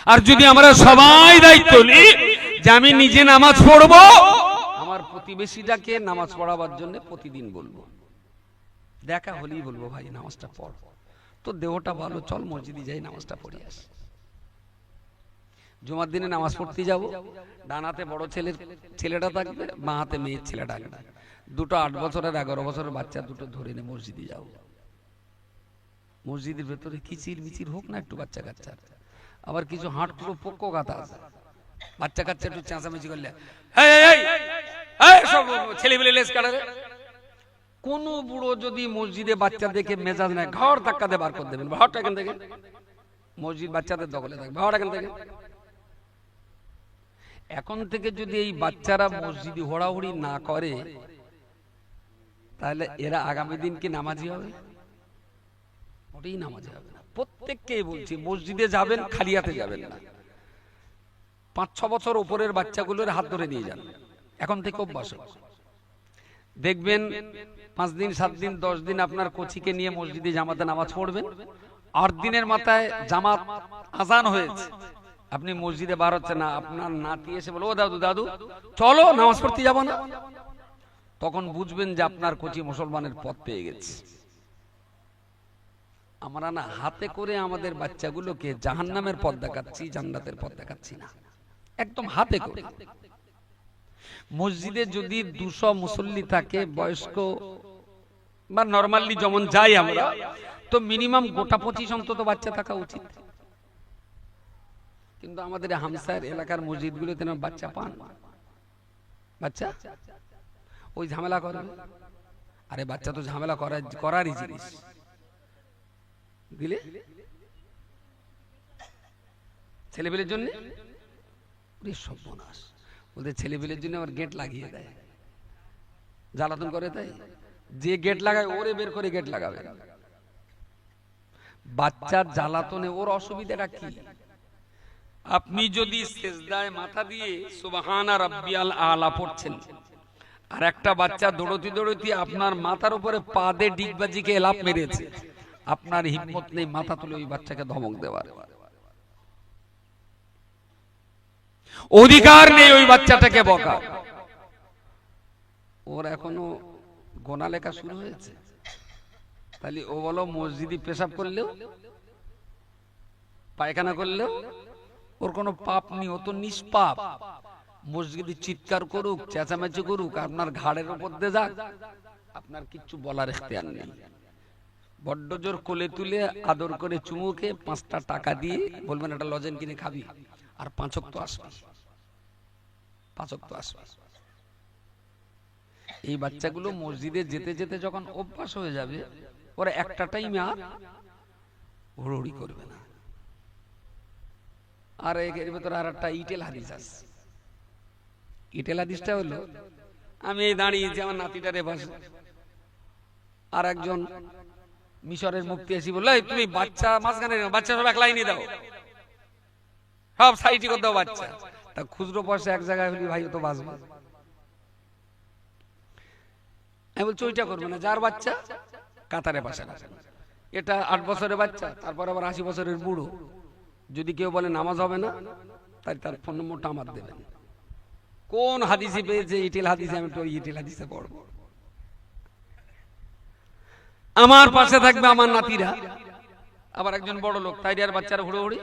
আর যদি আমরা সবাই দায়িত্ব নিই যে আমি নিজে নামাজ পড়বো, আমার প্রতিবেশীটাকে নামাজ পড়াবার জন্য প্রতিদিন বলবো, দেখা হলেই বলবো ভাই নামাজটা পড়, তো দেহটা ভালো, চল মসজিদে যাই নামাজটা পড়ে আসি। জুমার দিনে নামাজ পড়তে যাব, ডান হাতে বড় ছেলেটা থাকবে, বাঁ হাতে মেয়ের ছেলেটা থাকবে, দুটো 8 বছরের 11 বছরের বাচ্চা দুটো ধরে নিয়ে মসজিদে যাও। মসজিদের ভেতরে কিচির মিচির হোক না একটু বাচ্চা কাচ্চা, আবার কিছু হাঁটগুলো পোক্ক গাথা আছে, বাচ্চা কাচ্চা একটু চেঁচামেচি করলে সব ছেলেবেলে লেজ কাটাবে। কোন বুড়ো যদি মসজিদে বাচ্চা দেখে মেজাজ নেয়, ঘর ধাক্কা দিয়ে বার করে দেবেন, ঘরটা এখান থেকে, মসজিদ বাচ্চাদের দখলে থাকবে, ঘর এখান থেকে। এখন থেকে যদি এই বাচ্চারা মসজিদে হোড়াহুড়ি না করে, তাহলে এরা আগামী দিন কি নামাজি হবে? ওটাই নামাজি হবে না। প্রত্যেককেই বলছি মসজিদে যাবেন, খালি হাতে যাবেন না। 5-6 বছর উপরের বাচ্চাগুলোর হাত ধরে নিয়ে যান, এখন থেকে অভ্যাস হোক। দেখবেন 5 দিন 7 দিন 10 দিন আপনার কোচিকে নিয়ে মসজিদে জামাতে নামাজ পড়বেন, 8 দিনের মাথায় জামাত আজান হয়েছে, আপনি মসজিদে বার হচ্ছেন না, আপনার নাতি এসে বলো, ও দাদু দাদু চলো নামাজ পড়তে যাব না, তখন বুঝবেন যে আপনার কোচি মুসলমানের পথ পেয়ে গেছে। আমরা না হাতে করে আমাদের বাচ্চাগুলোকে জাহান্নামের পথ দেখাচ্ছি, জান্নাতের পথ দেখাচ্ছি না, একদম হাতে করে। মসজিদে যদি 200 মুসল্লি থাকে, বয়স্ক বা নরমালি যেমন যাই আমরা, তো মিনিমাম গোটা 25 অন্তত বাচ্চা থাকা উচিত। কিন্তু আমাদের হামসার এলাকার মসজিদগুলোতে না বাচ্চা পান, বাচ্চা ওই ঝামেলা করে। আরে বাচ্চা তো ঝামেলা করারই জিনিস, দিলে ছেলেবেলের জন্য সর্বনাশ, ওদের ছেলেবেলের জন্য আবার গেট লাগিয়ে দেয়, জ্বালাতন করে। তাই যে গেট লাগায় ওরে বের করে গেট লাগাবে। বাচ্চার জ্বালাতনে ওর অসুবিধাটা কি? আপনি যদি সেজদায় মাথা দিয়ে সুবহানা রাব্বিয়াল আলা পড়ছেন, আর একটা বাচ্চা দৌড়তি দৌড়তি আপনার মাথার উপরে পা দিয়ে ডিগবাজিকে এলাপ মেরেছে, আপনার হিম্মত নেই মাথা তুলে ওই বাচ্চাকে ধমক দেওয়ার, অধিকার নেই ওই বাচ্চাটাকে বকা। ওর এখনো গোনা লেখা শুরু হয়েছে, তাহলে ও বলো মসজিদে পেশাব করলেও পায়খানা করলেও ওর কোনো পাপ নেই, ও তো নিষ্পাপ। মসজিদে চিৎকার করুক, চেঁচামেচি করুক, আপনার ঘাড়ের উপর দিয়ে যাক, আপনার কিচ্ছু বলার এখতিয়ার নেই। বড্ড জোর কোলে তুলে আদর করে চুমুকে 5টা টাকা দিয়ে বলবেন একটা লজেন কিনে খাবি, আর 5 ওয়াক্ত আসবে, 5 ওয়াক্ত আসবে। এই বাচ্চাগুলো মসজিদে যেতে যেতে যখন অভ্যাস হয়ে যাবে, ওরা একটা টাইমে আর হুড়োহুড়ি করবে না। আর এর ভেতরে আর একটা ইটেল হাদিস আছে। ইটেল হাদিসটা হলো, আমি দাঁড়িয়েছি আমার নাতিটারে পাশে, আর একজন মিশরের মুফতি এসে বললো, তুমি বাচ্চা মাঝখানে, বাচ্চা সব এক লাইনে দাও, সব সাইডে করে দাও বাচ্চা। তা খুচরো পয়সা এক জায়গায় হলে ভাই তো বাঁচবে। আমি বলছি ওইটা করবো না, যার বাচ্চা কাতারে পাশে রাখেন। এটা 8 বছরের বাচ্চা, তারপর আবার 80 বছরের বুড়ো। যদি কেউ বলে নামাজ হবে না, তাই তার ফোন নম্বরটা আমার দেবেন। কোন হাদিসে পেয়েছে ইটেল হাদিসে, আমি তো ইটেল হাদিসে পড়বো। আমার পাশে থাকবে আমার নাতিরা, আবার একজন বড় লোক, তাই আর বাচ্চারা হুড়োহুড়ি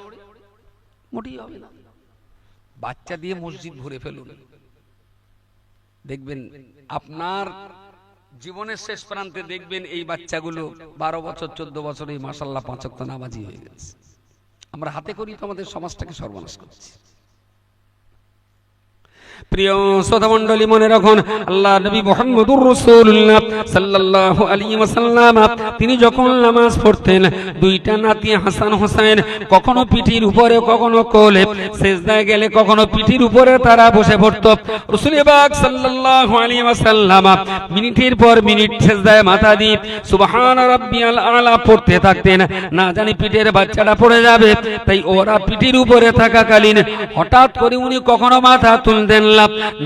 মোটেই হবে না। বাচ্চা দিয়ে মসজিদ ভরে ফেলুন, দেখবেন আপনার জীবনের শেষ প্রান্তে দেখবেন এই বাচ্চাগুলো 12 বছর 14 বছরে মাশাআল্লাহ 5 ওয়াক্ত নামাজি হয়ে গেছে। আমরা হাতে করি তো আমাদের সমাজটাকে সর্বনাশ করছি। প্রিয় শ্রোতা মণ্ডলী, মনে রাখুন আল্লাহ নবী মুহাম্মদুর রাসূলুল্লাহ সাল্লাল্লাহু আলাইহি ওয়াসাল্লাম তিনি যখন নামাজ পড়তেন, 2টা নাতি হাসান হোসেন কখনো পিঠির উপরে কখনো কোলে, সিজদায় গেলে কখনো পিঠির উপরে তারা বসে পড়ত। রাসূল পাক সাল্লাল্লাহু আলাইহি ওয়াসাল্লাম মিনিটের পর মিনিট সিজদায় মাথা দিয়ে সুবহানা রাব্বিয়াল আলা পড়তে থাকতেন, না জানি পিঠের বাচ্চাটা পড়ে যাবে। তাই ওরা পিঠির উপরে থাকাকালীন হঠাৎ করে উনি কখনো মাথা তুলতেন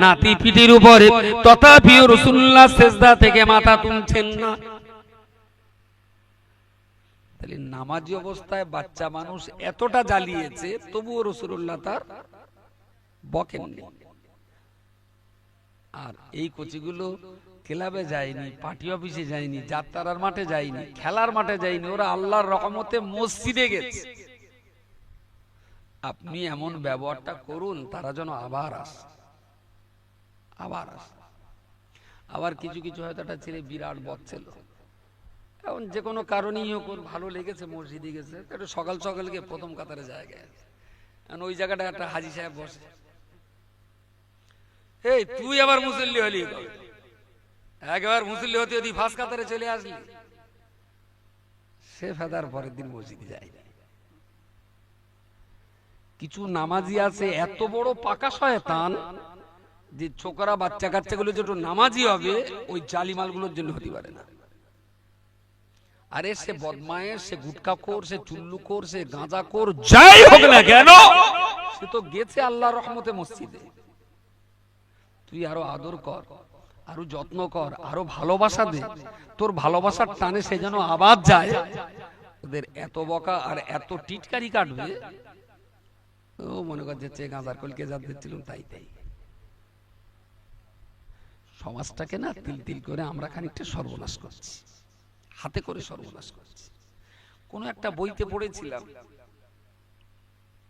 নাতি পিঠির উপরে, তথাপিও রাসূলুল্লাহ সিজদা থেকে মাথা তুলছেন না। তাহলে নামাজি অবস্থায় বাচ্চা মানুষ এতটা জ্বালিয়েছে, তবুও রাসূলুল্লাহ তার বকেননি। আর এই কোচিগুলো ক্লাবে যায়নি, পার্টি অফিসে যায়নি, যাত্রার মাঠে যায়নি, খেলার মাঠে যায়নি, ওরা আল্লাহর রহমতে মসজিদে গেছে। আপনি এমন ব্যবহারটা করুন, তারা যেন আবার আসে। আবার কিছু কিছু হয়তো একটা ছেলে বিরাট বদ ছিল, এখন যে কোনো কারণেই হোক ওর ভালো লেগেছে, মসজিদে গেছে, একটু সকাল সকাল গিয়ে প্রথম কাতারে জায়গায়, কারণ ওই জায়গাটা একটা হাজি সাহেব বসে, এই তুই আবার মুসল্লি হলি, একবার মুসল্লি হতে যদি ফার্স্ট কাতারে চলে আসলি, সে ফেদার পরের দিন মসজিদে যায়। কিছু নামাজি আছে এত বড় পাকা শয়তান যে ছোকরা বাচ্চা কাচ্চাগুলো যেটা নামাজি হবে, ওই জালিমালগুলোর জন্য হতে পারে না। আরে সে বদমায়েশ, সে গুটখাখোর, সে চুল্লুখোর, সে গাঁজাখোর, যাই হোক না কেন, সে তো গেছে আল্লাহর রহমতে মসজিদে। তুই আরো আদর কর, আরো যত্ন কর, আরো ভালোবাসা দে, তোর ভালোবাসার টানে সে যেন আবার যায়। ওদের এত বকা আর এত টিটকারি কাটবে, ও মনে কর যে গাঁজার কলকে যা দিচ্ছিলাম তাই তাই। সমাজটাকে না তিল তিল করে আমরা খানিকটা সর্বনাশ করছি, হাতে করে সর্বনাশ করছি। কোন একটা বইতে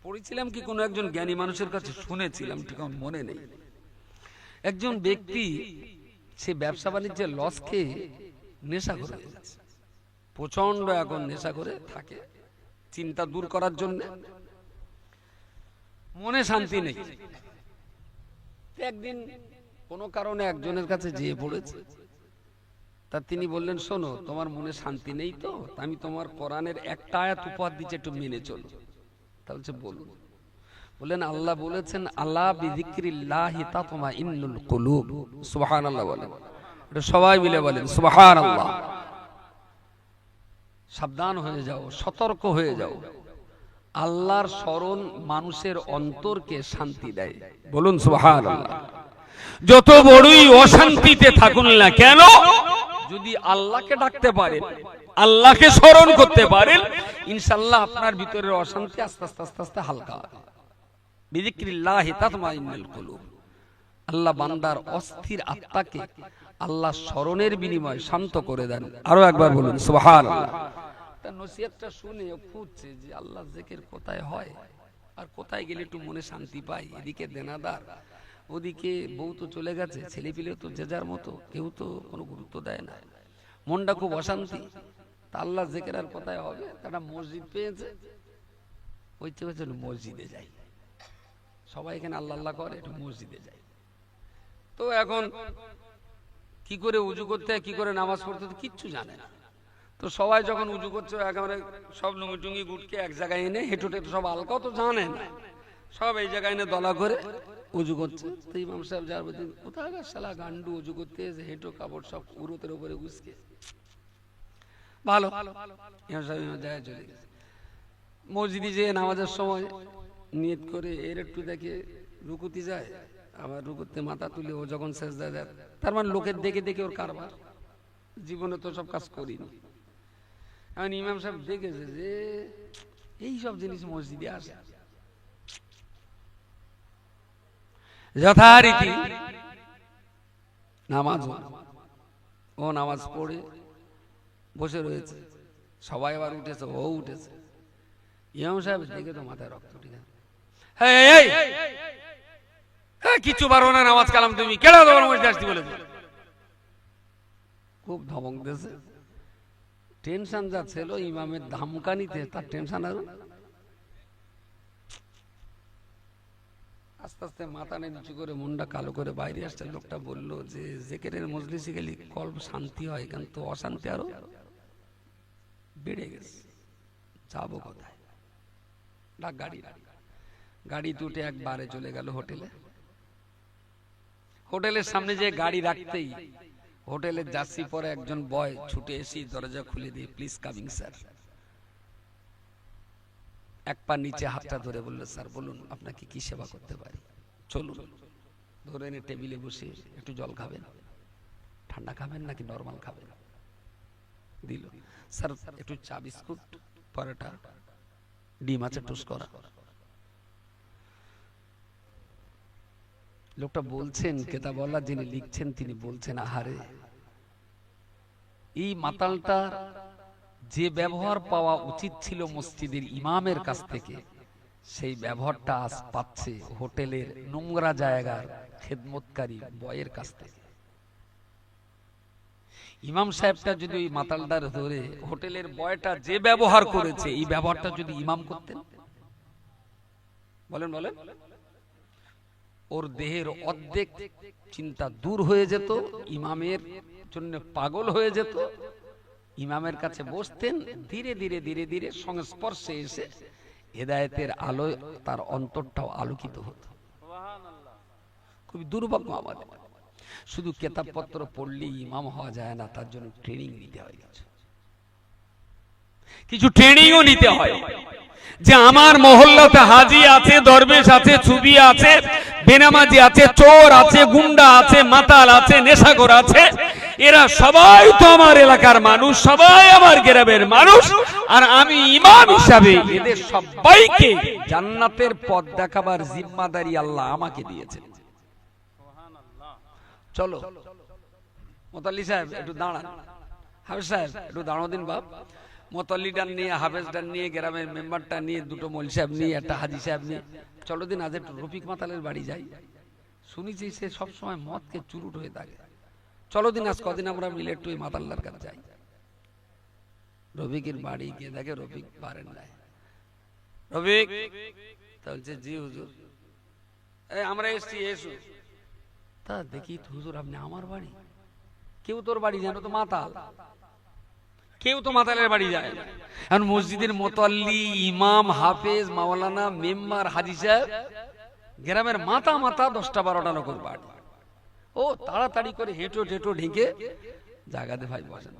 পড়েছিলাম কি কোন একজন জ্ঞানী মানুষের কাছে শুনেছিলাম, ঠিক আমার মনে নেই। একজন ব্যক্তি সে ব্যবসা বাণিজ্যের লস খেয়ে নেশা করে যাচ্ছে, প্রচন্ড এখন নেশা করে থাকে, চিন্তা দূর করার জন্য মনে শান্তি নেই। একদিন কোন কারণে একজনের কাছে যেয়ে পড়েছে, তা তিনি বললেন, শোনো তোমার মনে শান্তি নেই তো, আমি তোমার কোরআনের একটা আয়াত উপহার দিচ্ছি, একটু মেনে চলো। তা বলছে বলুন। বললেন আল্লাহ বলেছেন, আলা বিযিকরিল্লাহি তাতমাইন্নুল কুলুব। সুবহানাল্লাহ বলেন, এটা সবাই মিলে বলেন সুবহানাল্লাহ। সাবধান হয়ে যাও, সতর্ক হয়ে যাও, আল্লাহর স্মরণ মানুষের অন্তরকে শান্তি দেয়। বলুন সুবহানাল্লাহ। যত বড়ই অশান্তিতে থাকুন না কেন, যদি আল্লাহকে ডাকতে পারেন, আল্লাহকে স্মরণ করতে পারেন, ইনশাআল্লাহ আপনার ভিতরের অশান্তি আস্তে আস্তে আস্তে আস্তে হালকা হবে। বিযিকরিল্লাহি তাতমাইন্নুল কুলুব। আল্লাহ বান্দার অস্থির আত্মাকে আল্লাহ স্মরণের বিনিময়ে শান্ত করে দেন। আরো একবার বলুন সুবহানাল্লাহ। তার নসিহতটা শুনে খুঁজছে যে আল্লাহ জিকির কোথায় হয় আর কোথায় গেলে একটু মনে শান্তি পাই। এদিকে দেনাদার, ওদিকে বউ তো চলে গেছে, ছেলে পিলে তো যে যার মতো, কেউ তো কোনো গুরুত্ব দেয় না, মনটা খুব অশান্তি। তা আল্লাহ জিকির আর কোথায় হবে, তারা মসজিদ পেয়েছে, ওইতে হচ্ছে মসজিদে যাই, সবাই এখানে আল্লাহ আল্লাহ করে, একটু মসজিদে যাই। তো এখন কি করে উজু করতে হয়, কি করে নামাজ পড়তে হয় কিচ্ছু জানে না। তো সবাই যখন উজু করছে একেবারে সব লুঙ্গি টুঙ্গি গুটকে এক জায়গায় এনে হেঁটু টেটু সব আলকাও তো জানে না, সব এই জায়গায় এনে দলা করে উজু করছে। তো ইমাম সাহেব যার বলছেন, কোথায় শালা গান্ডু উজু করতে এসে হেঁটো কাপড় সব উরুতের উপরে গুছকে, ভালো ইমাম সাহেব ইমাম জায়গায় চলে গেছে। মসজিদে যেয়ে নামাজের সময় নিয়ত করে এর একটু দেখে রুকুতি যায়, আবার রুকুতে মাথা তুলে ও যখন সেজদা দেয়, তার মানে লোকের দেখে দেখে ওর কারবার, জীবনে তো সব কাজ করিনি। এখন ইমাম সাহেব দেখেছে যে এই সব জিনিস মসজিদে আসে, যথারীতি নামাজ, ও নামাজ পড়ে বসে রয়েছে, সবাই আবার উঠেছে, ও উঠেছে। ইমাম সাহেব দেখে তো মাথায় রক্ত উঠে, কিছু পারো না নামাজ কালাম, তুমি কেডা তোমার মসজিদে আসতে বলেছে, খুব ধমক দিয়েছে। টেনশন যা ছিল ইমামের ধামকানিতে, তার টেনশন আরো। আস্তে আস্তে মাথা নিচু করে মনটা কালো করে বাইরে আসছে। লোকটা বললো যে জিকিরের মজলিসে গেলে কল্প শান্তি হয়, কিন্তু অশান্তি আরো বেড়ে গেছে, যাবো কোথায়? ডাক গাড়ি, গাড়ি দুটে একবারে চলে গেল হোটেলে। হোটেলের সামনে যে গাড়ি রাখতেই হোটেলের জার্সি পরে একজন বয় ছুটে এসে দরজা খুলে দিয়ে, প্লিজ কামিং স্যার। এক পা নিচে হাতটা ধরে বললো, স্যার বলুন আপনাকে কি সেবা করতে পারি? চলুন। ধরে এনে টেবিলে বসে, একটু জল খাবেন, ঠান্ডা খাবেন নাকি নরমাল খাবেন? দিল, স্যার একটু চা বিস্কুট পরোটা ডিম আছে টোস্ট করা। লোকটা বলছেন, কেতাবওয়ালা যিনি লিখছেন তিনি বলছেন, আহারে এই মাতালটা যে ব্যবহার পাওয়া উচিত ছিল মসজিদের ইমামের কাছ থেকে, সেই ব্যবহারটা আজ পাচ্ছে হোটেলের নোংরা জায়গার খেদমতকারী বয়ের কাছ থেকে। ইমাম সাহেবটা যদি ওই মাতালটার ধরে হোটেলের বয়টা যে ব্যবহার করেছে এই ব্যবহারটা যদি ইমাম করতেন, বলেন বলেন, ওর দেহের অর্ধেক চিন্তা দূর হয়ে যেত, ইমামের জন্য পাগল হয়ে যেত, ইমামের কাছে বসতেন, ধীরে ধীরে ধীরে ধীরে সংস্পর্শে এসে হেদায়েতের আলোয় তার অন্তরটাও আলোকিত হতো। খুবই দুর্ভাগ্য আমাদের, শুধু কিতাবপত্র পড়লেই ইমাম হওয়া যায় না, তার জন্য ট্রেনিং নিতে হয়, কিছু ট্রেনিংও নিতে হয়। যে আমার মহল্লাতে হাজি আছে, দরবেশ আছে, চুবি আছে, বেনামাজি আছে, চোর আছে, গুন্ডা আছে, মাতাল আছে, নেশাখোর আছে, এরা সবাই তো আমার এলাকার মানুষ, সবাই আমার গ্রামের মানুষ, আর আমি ইমাম হিসাবে এদের সবাইকে জান্নাতের পথ দেখাবার জিম্মাদারি আল্লাহ আমাকে দিয়েছেন। চলো মোতাল্লি সাহেব একটু দাঁড়ান, হাফেজ সাহেব একটু দাঁড়াও দিন বাপ, মোতাল্লিটার নিয়ে, হাফেজটার নিয়ে, গ্রামের মেম্বারটা নিয়ে, দুটো মৌলভী সাহেব নিয়ে, একটা হাজি সাহেব নিয়ে চলো দিন আজ একটু রফিক মাতালের বাড়ি যাই। শুনেছি সে সবসময় মদকে চুরুট হয়ে থাকে, চলো দিন আজ কদিন আমরা মিলে একটু এই মাতাল্লার কাছে যাই। রফিকের বাড়ি গিয়ে দেখে রফিক পারেন নাই। রফিক বলছে, জি হুজুর, আমরা এসছি, এসো। তা দেখি হুজুর আপনি আমার বাড়ি, কেউ তোর বাড়ি জানো তো মাতাল, কেউ তো মাতালের বাড়ি যায় না। এখন মসজিদের মোতাল্লি, ইমাম, হাফেজ, মাওলানা, মেম্বার, হাজি সাহেব, গ্রামের মাথা মাথা 10টা-12টা লোকের বাড়ি। ও তাড়াতাড়ি করে হেঁটো টেটো ঢেকে জায়গাতে ভাই বসেন,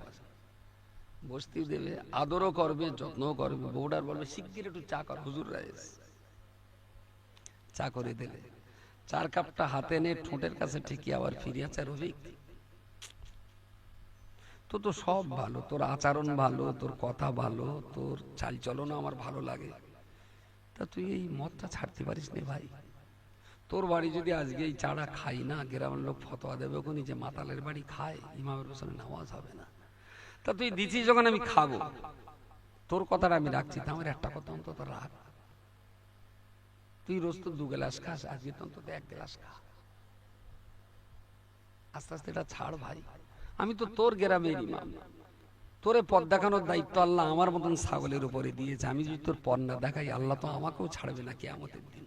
বসতেও দেবে, আদরও করবে, যত্নও করবে। বউডার বলবে শিগগির একটু চা কর, হুজুর রাইস। চা করে দিলে 4 কাপটা হাতে নে ঠোঁটের কাছে ঠিকই আবার ফিরে আছে, রফিক তো সব ভালো, তোর আচরণ ভালো, তোর কথা ভালো, তোর চালচলনও আমার ভালো লাগে, তা তুই এই মদটা ছাড়তে পারিস নে ভাই। তোর বাড়ি যদি আজকে এই চাড়া খাই না, গ্রামের লোক ফতোয়া দেবে ওখানে যে মাতালের বাড়ি খায়, ইমামের হোসেন নামাজ হবে না। তা তুই দিছিস যখন আমি খাবো, তোর কথাটা আমি রাখছি, তা আমার একটা কথা অন্তত রাখ, তুই রোজ তো 2 গ্লাস খাস, আজকে তো অন্তত 1 গ্লাস খা। আস্তে আস্তে এটা ছাড় ভাই, আমি তো তোর গ্রামের ইমাম, তোরে পথ দেখানোর দায়িত্ব আল্লাহ আমার মতন ছাগলের উপরে দিয়েছে। আমি যদি তোর পথ না দেখাই, আল্লাহ তো আমাকেও ছাড়বে না কিয়ামতের দিন।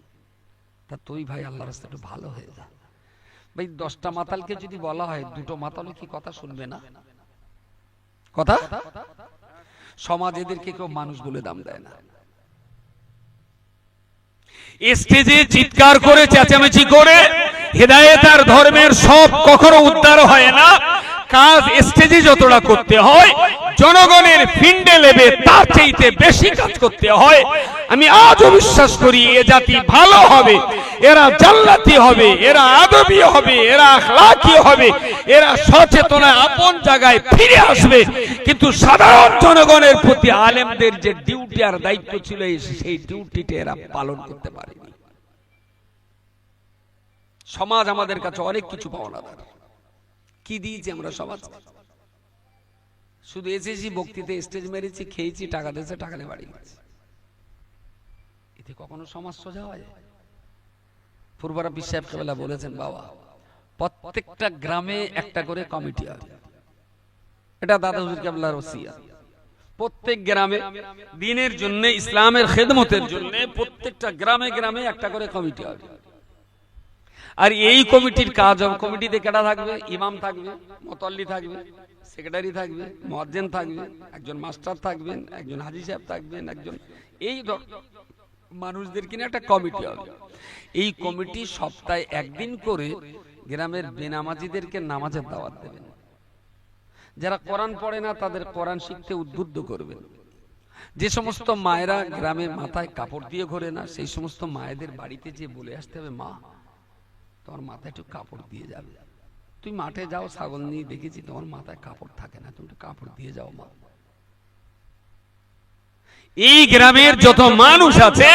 তা তুই ভাই আল্লাহর রাস্তায় একটু ভালো হয়ে যা ভাই। 10টা মাতালকে যদি বলা হয়, 2টো মাতালও কি কথা শুনবে না? কথা সমাজ এদেরকে কেউ মানুষ বলে দাম দেয় না। স্টেজে চিৎকার করে, চেঁচামেচি করে হেদায়েত আর ধর্মের সব কখনো উদ্ধার হয় না। কাজ স্টেজে যতটা করতে হয়, জনগণের ফিন্ডে লেবে তার চাইতে বেশি কাজ করতে হয়। আমি আজও বিশ্বাস করি এ জাতি ভালো হবে, এরা জান্নাতি হবে, এরা আদবী হবে, এরা আখলাকি হবে, এরা সচেতনায় আপন জায়গায় ফিরে আসবে। কিন্তু সাধারণ জনগণের প্রতি আলেমদের যে ডিউটি আর দায়িত্ব ছিল, সেই ডিউটিটা এরা পালন করতে পারেনি। সমাজ আমাদের কাছে অনেক কিছু পাওনাদার। কি দিয়েছি আমরা সমাজ? শুধু এসেছি, বক্তৃতা স্টেজ মেরেছি, খেয়েছি, টাকা দিয়েছে, টাকা নিয়ে বাড়ি গেছি। এতে কখনো সমাজ সোজা হয়? পূর্বরা পীর সাহেব কেবলা বলেছেন, বাবা প্রত্যেকটা গ্রামে একটা করে কমিটি হবে। এটা দাদা হুজুর কেবলার ওসিয়ত। প্রত্যেক গ্রামে দ্বীনের জন্য, ইসলামের খেদমতের জন্য প্রত্যেকটা গ্রামে গ্রামে একটা করে কমিটি হবে। আর এই কমিটির কাজ হবে, কমিটিতে কেডা থাকবে? ইমাম থাকবে, মোতাল্লি থাকবে, সেক্রেটারি থাকবে, মুয়াজ্জিন থাকবে, একজন মাস্টার থাকবেন, একজন হাজি সাহেব থাকবেন, একজন এই মানুষদের কিনে একটা কমিটি হবে। এই কমিটি সপ্তাহে 1 দিন করে গ্রামের বেনামাজিদেরকে নামাজের দাওয়াত দেবেন। যারা কোরআন পড়ে না তাদের কোরআন শিখতে উদ্বুদ্ধ করবেন। যে সমস্ত মায়েরা গ্রামে মাথায় কাপড় দিয়ে ঘোরে না, সেই সমস্ত মায়েদের বাড়িতে যে বলে আসতে হবে, মা তোমার মাথায় একটু কাপড় দিয়ে যাবে। তুমি মাঠে যাও, ছাগল নিয়ে দেখেছি তোমার মাথায় কাপড় থাকে না, তুমি কাপড় দিয়ে যাও মা। এই গ্রামের যত মানুষ আছে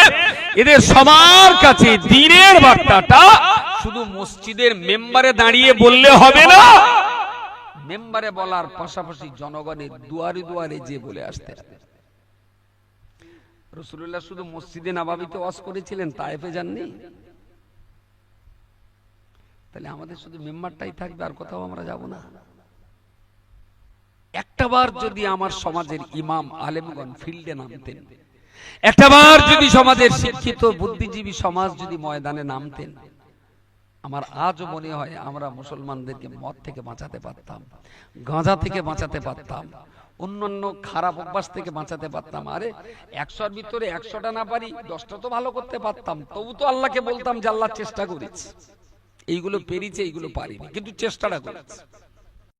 এদের সবার কাছে দ্বীনের বার্তাটা শুধু মসজিদের মেম্বারে দাঁড়িয়ে বললে হবে না, মেম্বারে বলার পাশাপাশি জনগণের দুয়ারে দুয়ারে যে বলে আসতে। রাসূলুল্লাহ শুধু মসজিদে নববীতে ওয়াজ করেছিলেন, তায়েফে যাননি। তাহলে আমাদের শুধু মেম্বারটাই থাকবে, আর কোথাও আমরা যাব না। একটাবার যদি আমার সমাজের ইমাম আলেমগণ ফিল্ডে নামতেন, একটাবার যদি সমাজের শিক্ষিত বুদ্ধিজীবী সমাজ যদি ময়দানে নামতেন, আমার আজও মনে হয় আমরা মুসলমানদেরকে মদ থেকে বাঁচাতে পারতাম, গাঁজা থেকে বাঁচাতে পারতাম, অন্যান্য খারাপ অভ্যাস থেকে বাঁচাতে পারতাম। আরে 100-র ভিতরে 100টা না পারি 10টা তো ভালো করতে পারতাম। তবু তো আল্লাহকে বলতাম যে আল্লাহ চেষ্টা করেছি, এইগুলো পেরেছে, এইগুলো পারিনি, কিন্তু চেষ্টাটা করেছি।